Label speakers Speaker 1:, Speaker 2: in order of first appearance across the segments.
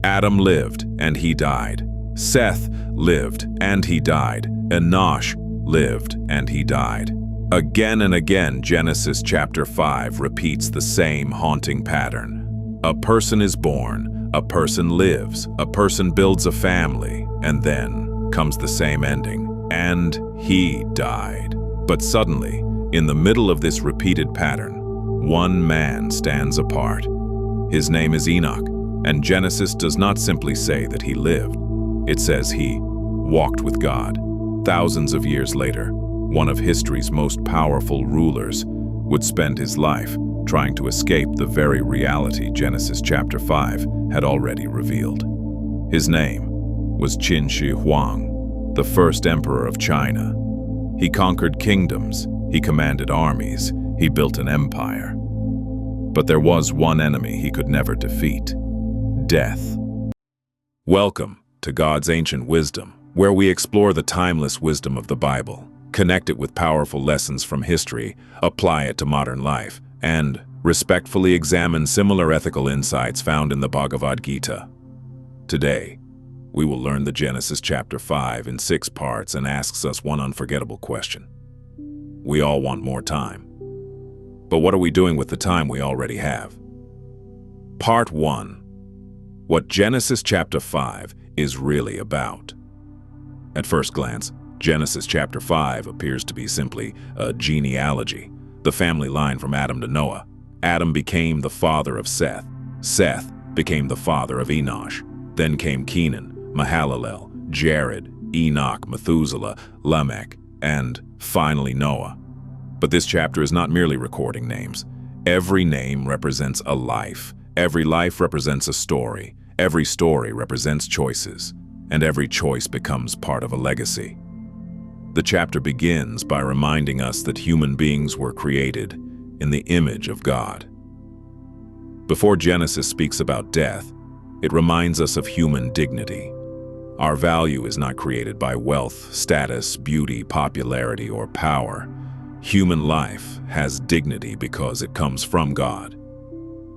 Speaker 1: Adam lived, and he died. Seth lived, and he died. Enoch lived, and he died. Again and again, Genesis chapter 5 repeats the same haunting pattern. A person is born, a person lives, a person builds a family, and then comes the same ending. And he died. But suddenly, in the middle of this repeated pattern, one man stands apart. His name is Enoch, and Genesis does not simply say that he lived. It says he walked with God. Thousands of years later, one of history's most powerful rulers would spend his life trying to escape the very reality Genesis chapter 5 had already revealed. His name was Qin Shi Huang, the first emperor of China. He conquered kingdoms, he commanded armies, he built an empire. But there was one enemy he could never defeat: death. Welcome to God's Ancient Wisdom, where we explore the timeless wisdom of the Bible, connect it with powerful lessons from history, apply it to modern life, and respectfully examine similar ethical insights found in the Bhagavad Gita. Today, we will learn the Genesis chapter 5 in 6 parts and asks us one unforgettable question. We all want more time. But what are we doing with the time we already have? Part 1. What Genesis chapter 5 is really about. At first glance, Genesis chapter 5 appears to be simply a genealogy, the family line from Adam to Noah. Adam became the father of Seth. Seth became the father of Enoch. Then came Kenan, Mahalalel, Jared, Enoch, Methuselah, Lamech, and finally Noah. But this chapter is not merely recording names. Every name represents a life. Every life represents a story. Every story represents choices. And every choice becomes part of a legacy. The chapter begins by reminding us that human beings were created in the image of God. Before Genesis speaks about death, it reminds us of human dignity. Our value is not created by wealth, status, beauty, popularity, or power. Human life has dignity because it comes from God.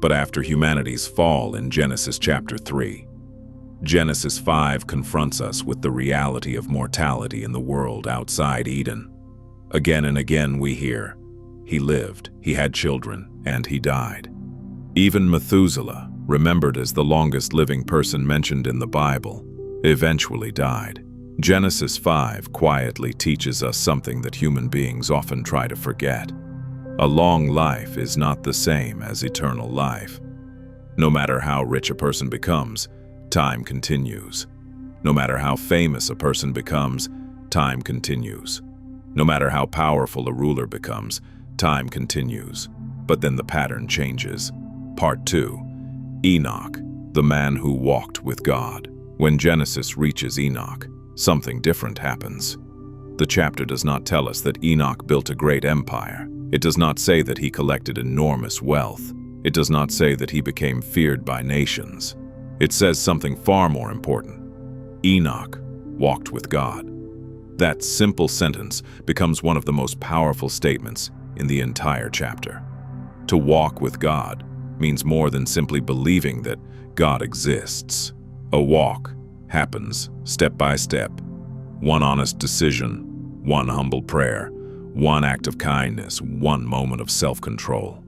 Speaker 1: But after humanity's fall in Genesis chapter 3, Genesis 5 confronts us with the reality of mortality in the world outside Eden. Again and again we hear, he lived, he had children, and he died. Even Methuselah, remembered as the longest living person mentioned in the Bible, eventually died. Genesis 5 quietly teaches us something that human beings often try to forget. A long life is not the same as eternal life. No matter how rich a person becomes, time continues. No matter how famous a person becomes, time continues. No matter how powerful a ruler becomes, time continues. But then the pattern changes. Part 2. Enoch, the man who walked with God. When Genesis reaches Enoch, something different happens. The chapter does not tell us that Enoch built a great empire. It does not say that he collected enormous wealth. It does not say that he became feared by nations. It says something far more important. Enoch walked with God. That simple sentence becomes one of the most powerful statements in the entire chapter. To walk with God means more than simply believing that God exists. A walk happens step by step. One honest decision, one humble prayer, one act of kindness, one moment of self-control.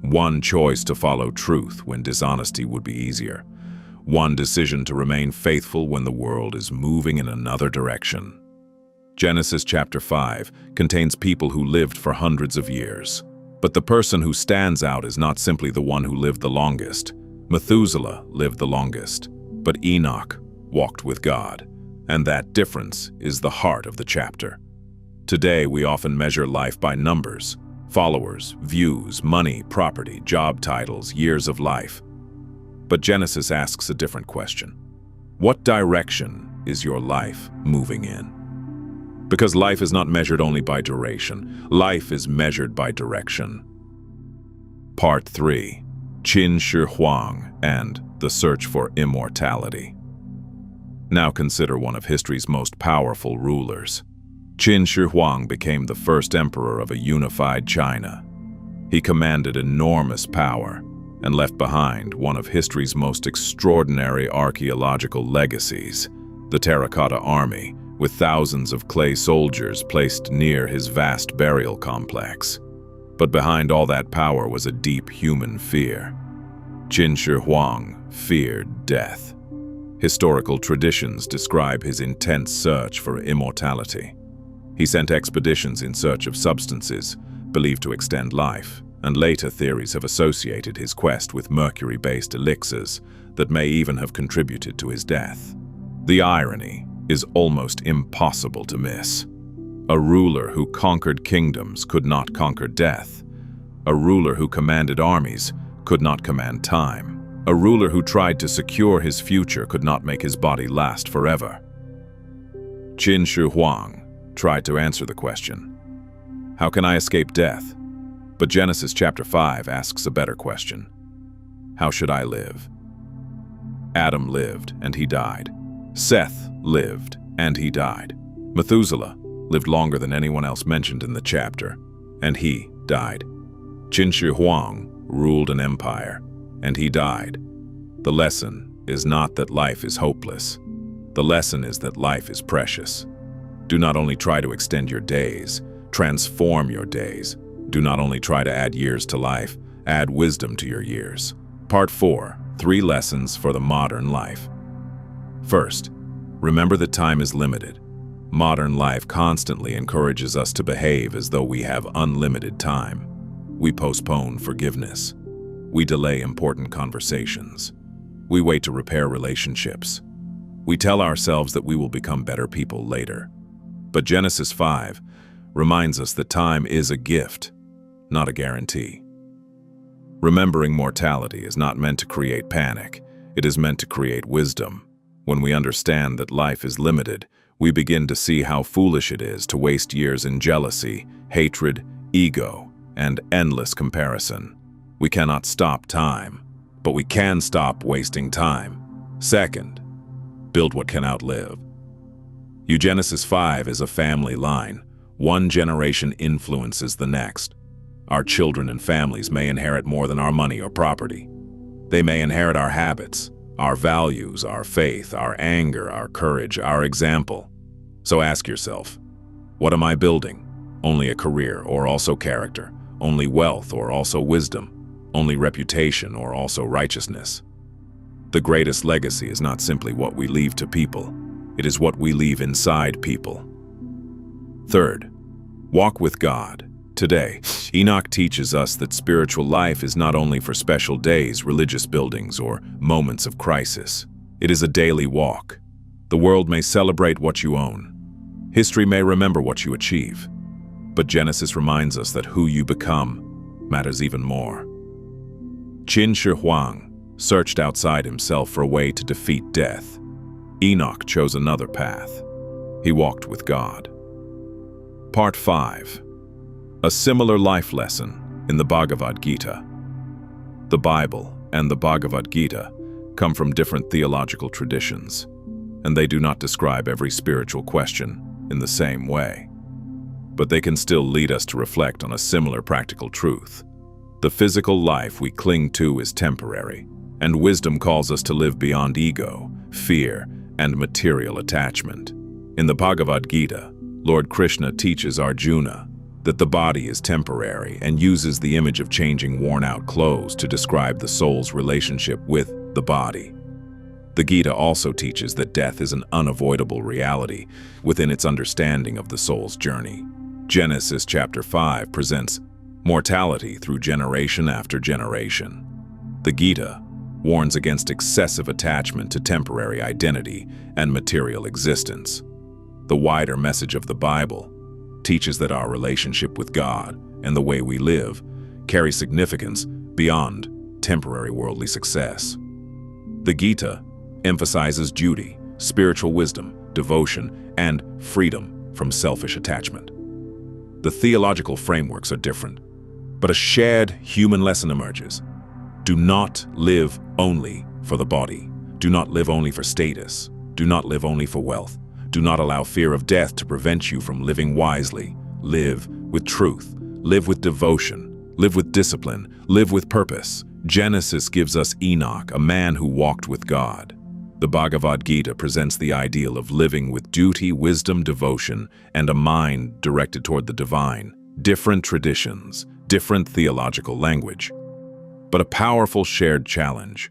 Speaker 1: One choice to follow truth when dishonesty would be easier. One decision to remain faithful when the world is moving in another direction. Genesis chapter 5 contains people who lived for hundreds of years. But the person who stands out is not simply the one who lived the longest. Methuselah lived the longest, but Enoch walked with God. And that difference is the heart of the chapter. Today, we often measure life by numbers: followers, views, money, property, job titles, years of life. But Genesis asks a different question. What direction is your life moving in? Because life is not measured only by duration. Life is measured by direction. Part 3. Qin Shi Huang and the Search for Immortality. Now consider one of history's most powerful rulers. Qin Shi Huang became the first emperor of a unified China. He commanded enormous power. and left behind one of history's most extraordinary archaeological legacies, the Terracotta Army, with thousands of clay soldiers placed near his vast burial complex. But behind all that power was a deep human fear. Qin Shi Huang feared death. Historical traditions describe his intense search for immortality. He sent expeditions in search of substances believed to extend life, and later theories have associated his quest with mercury-based elixirs that may even have contributed to his death. The irony is almost impossible to miss. A ruler who conquered kingdoms could not conquer death. A ruler who commanded armies could not command time. A ruler who tried to secure his future could not make his body last forever. Qin Shi Huang tried to answer the question, how can I escape death? But Genesis chapter 5 asks a better question. How should I live? Adam lived and he died. Seth lived and he died. Methuselah lived longer than anyone else mentioned in the chapter, and he died. Qin Shi Huang ruled an empire, and he died. The lesson is not that life is hopeless. The lesson is that life is precious. Do not only try to extend your days, transform your days. Do not only try to add years to life, add wisdom to your years. Part 4, 3 lessons for the modern life. First, remember that time is limited. Modern life constantly encourages us to behave as though we have unlimited time. We postpone forgiveness. We delay important conversations. We wait to repair relationships. We tell ourselves that we will become better people later. But Genesis 5 reminds us that time is a gift, not a guarantee. Remembering mortality is not meant to create panic. It is meant to create wisdom. When we understand that life is limited, we begin to see how foolish it is to waste years in jealousy, hatred, ego, and endless comparison. We cannot stop time, but we can stop wasting time. Second, build what can outlive. Genesis 5 is a family line. One generation influences the next. Our children and families may inherit more than our money or property. They may inherit our habits, our values, our faith, our anger, our courage, our example. So ask yourself, what am I building? Only a career or also character? Only wealth or also wisdom? Only reputation or also righteousness? The greatest legacy is not simply what we leave to people. It is what we leave inside people. Third, walk with God. Today, Enoch teaches us that spiritual life is not only for special days, religious buildings, or moments of crisis. It is a daily walk. The world may celebrate what you own. History may remember what you achieve. But Genesis reminds us that who you become matters even more. Qin Shi Huang searched outside himself for a way to defeat death. Enoch chose another path. He walked with God. Part 5. A similar life lesson in the Bhagavad Gita. The Bible and the Bhagavad Gita come from different theological traditions, and they do not describe every spiritual question in the same way. But they can still lead us to reflect on a similar practical truth. The physical life we cling to is temporary, and wisdom calls us to live beyond ego, fear, and material attachment. In the Bhagavad Gita, Lord Krishna teaches Arjuna that the body is temporary and uses the image of changing worn-out clothes to describe the soul's relationship with the body. The Gita also teaches that death is an unavoidable reality within its understanding of the soul's journey. Genesis chapter 5 presents mortality through generation after generation. The Gita warns against excessive attachment to temporary identity and material existence. The wider message of the Bible teaches that our relationship with God and the way we live carry significance beyond temporary worldly success. The Gita emphasizes duty, spiritual wisdom, devotion, and freedom from selfish attachment. The theological frameworks are different, but a shared human lesson emerges. Do not live only for the body. Do not live only for status. Do not live only for wealth. Do not allow fear of death to prevent you from living wisely. Live with truth. Live with devotion. Live with discipline. Live with purpose. Genesis gives us Enoch, a man who walked with God. The Bhagavad Gita presents the ideal of living with duty, wisdom, devotion, and a mind directed toward the divine. Different traditions, different theological language, but a powerful shared challenge.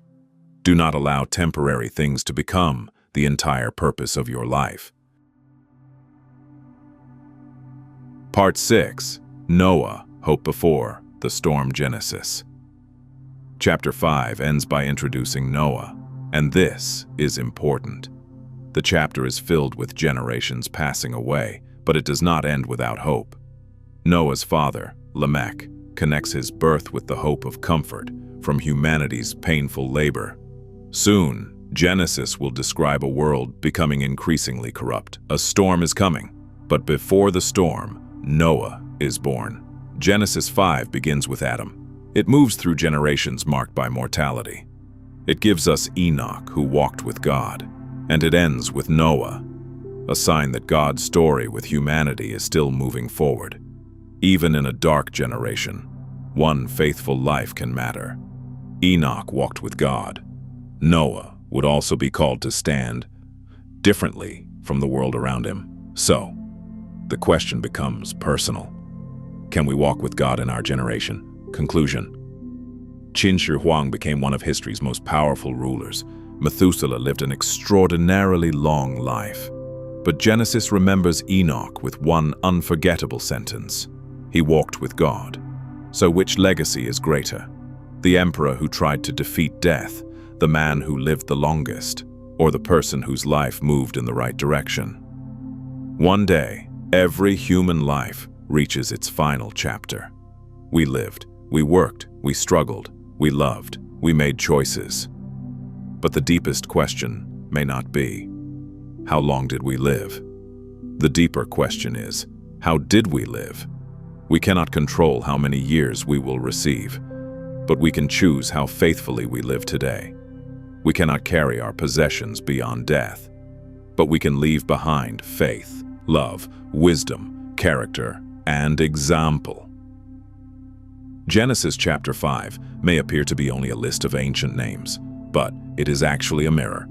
Speaker 1: Do not allow temporary things to become the entire purpose of your life. Part 6. Noah, Hope Before the Storm. Genesis. Chapter 5 ends by introducing Noah, and this is important. The chapter is filled with generations passing away, but it does not end without hope. Noah's father, Lamech, connects his birth with the hope of comfort from humanity's painful labor. Soon, Genesis will describe a world becoming increasingly corrupt. A storm is coming, but before the storm, Noah is born. Genesis 5 begins with Adam. It moves through generations marked by mortality. It gives us Enoch, who walked with God, and it ends with Noah, a sign that God's story with humanity is still moving forward. Even in a dark generation, one faithful life can matter. Enoch walked with God. Noah would also be called to stand differently from the world around him. So, the question becomes personal. Can we walk with God in our generation? Conclusion. Qin Shi Huang became one of history's most powerful rulers. Methuselah lived an extraordinarily long life. But Genesis remembers Enoch with one unforgettable sentence. He walked with God. So which legacy is greater? The emperor who tried to defeat death, the man who lived the longest, or the person whose life moved in the right direction? One day, every human life reaches its final chapter. We lived, we worked, we struggled, we loved, we made choices. But the deepest question may not be, how long did we live? The deeper question is, how did we live? We cannot control how many years we will receive, but we can choose how faithfully we live today. We cannot carry our possessions beyond death, but we can leave behind faith, love, wisdom, character, and example. Genesis chapter 5 may appear to be only a list of ancient names, but it is actually a mirror,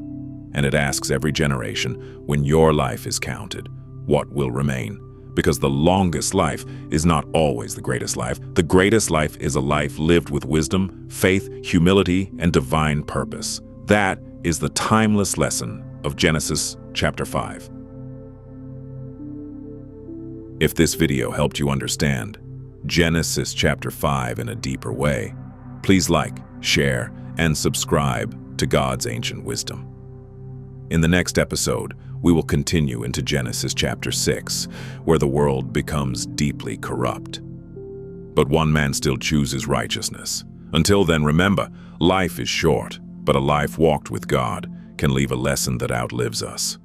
Speaker 1: and it asks every generation, when your life is counted, what will remain? Because the longest life is not always the greatest life. The greatest life is a life lived with wisdom, faith, humility, and divine purpose. That is the timeless lesson of Genesis chapter 5. If this video helped you understand Genesis chapter 5 in a deeper way, please like, share, and subscribe to God's ancient wisdom. In the next episode, we will continue into Genesis chapter 6, where the world becomes deeply corrupt. But one man still chooses righteousness. Until then, remember, life is short, but a life walked with God can leave a lesson that outlives us.